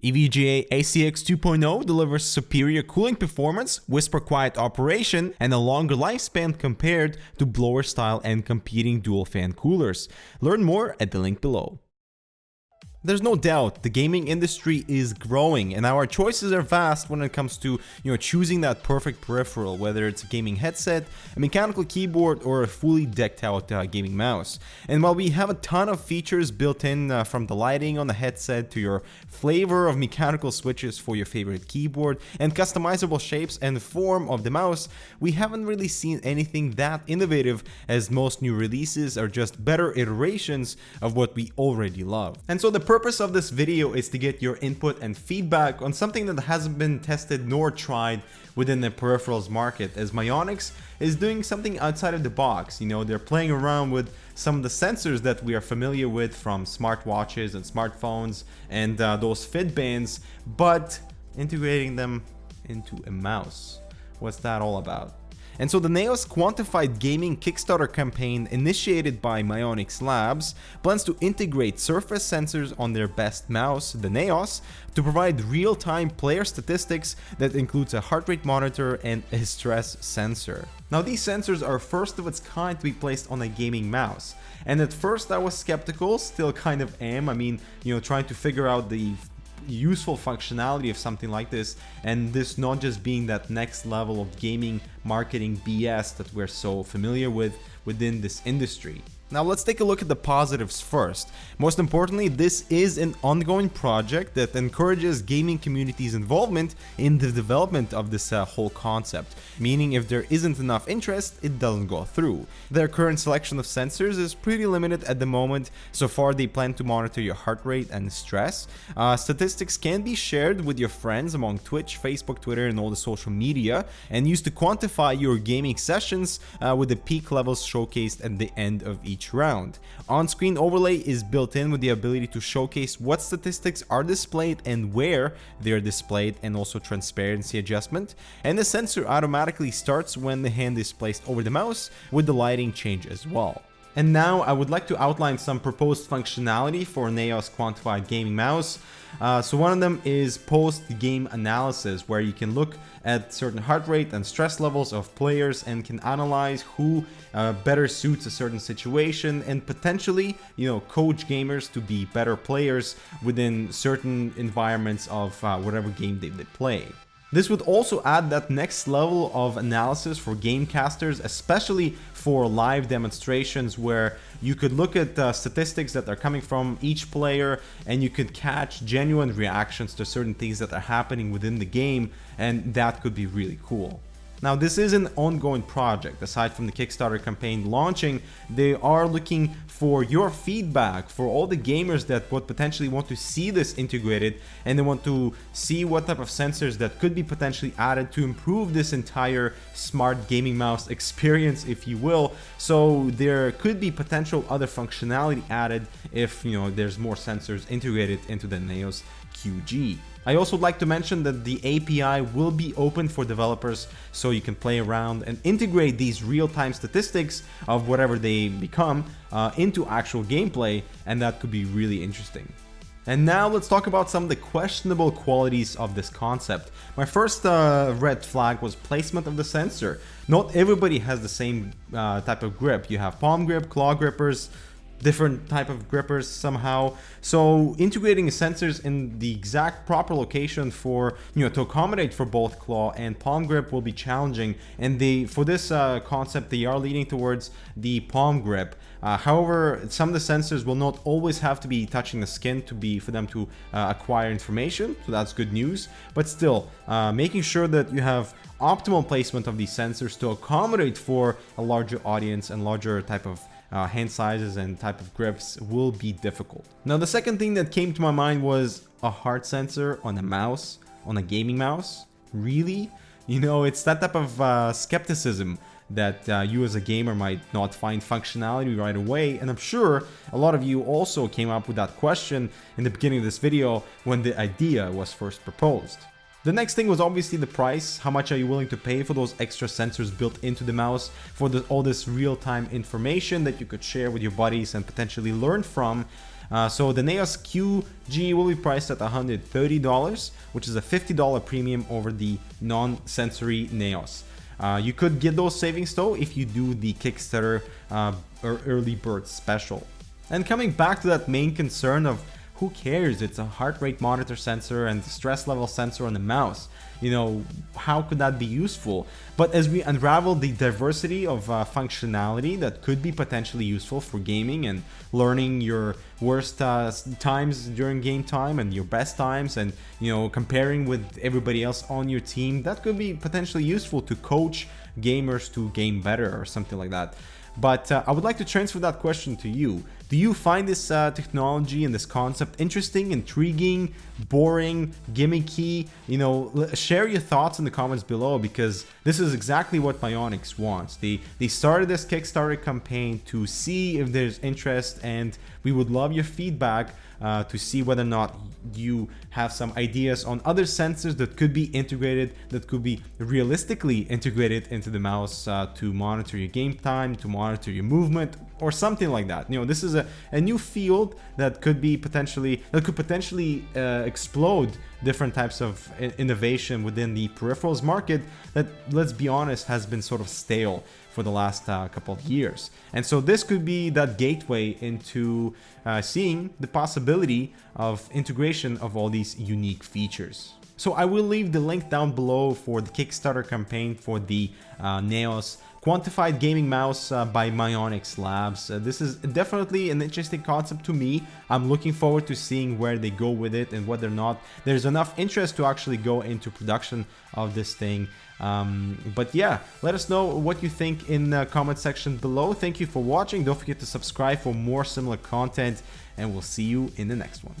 EVGA ACX 2.0 delivers superior cooling performance, whisper quiet operation, and a longer lifespan compared to blower style and competing dual fan coolers. Learn more at the link below. There's no doubt the gaming industry is growing, and our choices are vast when it comes to choosing that perfect peripheral, whether it's a gaming headset, a mechanical keyboard, or a fully decked out gaming mouse. And while we have a ton of features built in, from the lighting on the headset to your flavor of mechanical switches for your favorite keyboard and customizable shapes and form of the mouse, we haven't really seen anything that innovative, as most new releases are just better iterations of what we already love. And so the purpose of this video is to get your input and feedback on something that hasn't been tested nor tried within the peripherals market, as MIONIX is doing something outside of the box. They're playing around with some of the sensors that we are familiar with from smartwatches and smartphones and those fit bands, but integrating them into a mouse. What's that all about? And so the NAOS Quantified Gaming Kickstarter campaign, initiated by MIONIX Labs, plans to integrate surface sensors on their best mouse, the NAOS, to provide real-time player statistics that includes a heart rate monitor and a stress sensor. Now, these sensors are first of its kind to be placed on a gaming mouse. And at first I was skeptical, still kind of am. Trying to figure out the useful functionality of something like this, and this not just being that next level of gaming marketing BS that we're so familiar with within this industry. Now let's take a look at the positives first. Most importantly, this is an ongoing project that encourages gaming community's involvement in the development of this whole concept, meaning if there isn't enough interest, it doesn't go through. Their current selection of sensors is pretty limited at the moment. So far they plan to monitor your heart rate and stress. Statistics can be shared with your friends among Twitch, Facebook, Twitter, and all the social media, and used to quantify your gaming sessions with the peak levels showcased at the end of each round. On-screen overlay is built in with the ability to showcase what statistics are displayed and where they are displayed, and also transparency adjustment. And the sensor automatically starts when the hand is placed over the mouse, with the lighting change as well. And now I would like to outline some proposed functionality for NAOS Quantified Gaming Mouse. So one of them is post-game analysis, where you can look at certain heart rate and stress levels of players and can analyze who better suits a certain situation, and potentially, coach gamers to be better players within certain environments of whatever game they play. This would also add that next level of analysis for gamecasters, especially for live demonstrations, where you could look at statistics that are coming from each player, and you could catch genuine reactions to certain things that are happening within the game, and that could be really cool. Now, this is an ongoing project. Aside from the Kickstarter campaign launching, they are looking for your feedback, for all the gamers that would potentially want to see this integrated, and they want to see what type of sensors that could be potentially added to improve this entire smart gaming mouse experience, if you will. So there could be potential other functionality added if there's more sensors integrated into the NAOS QG. I also would like to mention that the API will be open for developers, so you can play around and integrate these real-time statistics of whatever they become into actual gameplay, and that could be really interesting. And now let's talk about some of the questionable qualities of this concept. My first red flag was placement of the sensor. Not everybody has the same type of grip. You have palm grip, claw grippers, different type of grippers somehow. So integrating sensors in the exact proper location for to accommodate for both claw and palm grip will be challenging, and for this concept they are leaning towards the palm grip. However, some of the sensors will not always have to be touching the skin for them to acquire information, so that's good news. But still, making sure that you have optimal placement of these sensors to accommodate for a larger audience and larger type of hand sizes and type of grips will be difficult. Now, the second thing that came to my mind was a heart sensor on a mouse, on a gaming mouse. Really? It's that type of skepticism that you as a gamer might not find functionality right away, and I'm sure a lot of you also came up with that question in the beginning of this video when the idea was first proposed. The next thing was obviously the price. How much are you willing to pay for those extra sensors built into the mouse, for all this real-time information that you could share with your buddies and potentially learn from? So the NAOS QG will be priced at $130, which is a $50 premium over the non-sensory NAOS. You could get those savings though if you do the Kickstarter or early bird special. And coming back to that main concern of who cares, it's a heart rate monitor sensor and the stress level sensor on the mouse. You know, how could that be useful? But as we unravel the diversity of functionality that could be potentially useful for gaming and learning your worst times during game time and your best times, and you know, comparing with everybody else on your team, that could be potentially useful to coach gamers to game better or something like that. But I would like to transfer that question to you. Do you find this technology and this concept interesting, intriguing, boring, gimmicky? You know, share your thoughts in the comments below, because this is exactly what MIONIX wants. They started this Kickstarter campaign to see if there's interest, and we would love your feedback to see whether or not you have some ideas on other sensors that could be integrated, that could be realistically integrated into the mouse to monitor your game time, to monitor your movement, or something like that. You know, this is a new field that could potentially explode different types of innovation within the peripherals market that, let's be honest, has been sort of stale for the last couple of years. And so this could be that gateway into seeing the possibility of integration of all these unique features. So I will leave the link down below for the Kickstarter campaign for the NAOS Quantified Gaming Mouse by MIONIX Labs. This is definitely an interesting concept to me. I'm looking forward to seeing where they go with it and whether or not there's enough interest to actually go into production of this thing. But yeah, let us know what you think in the comment section below. Thank you for watching. Don't forget to subscribe for more similar content, and we'll see you in the next one.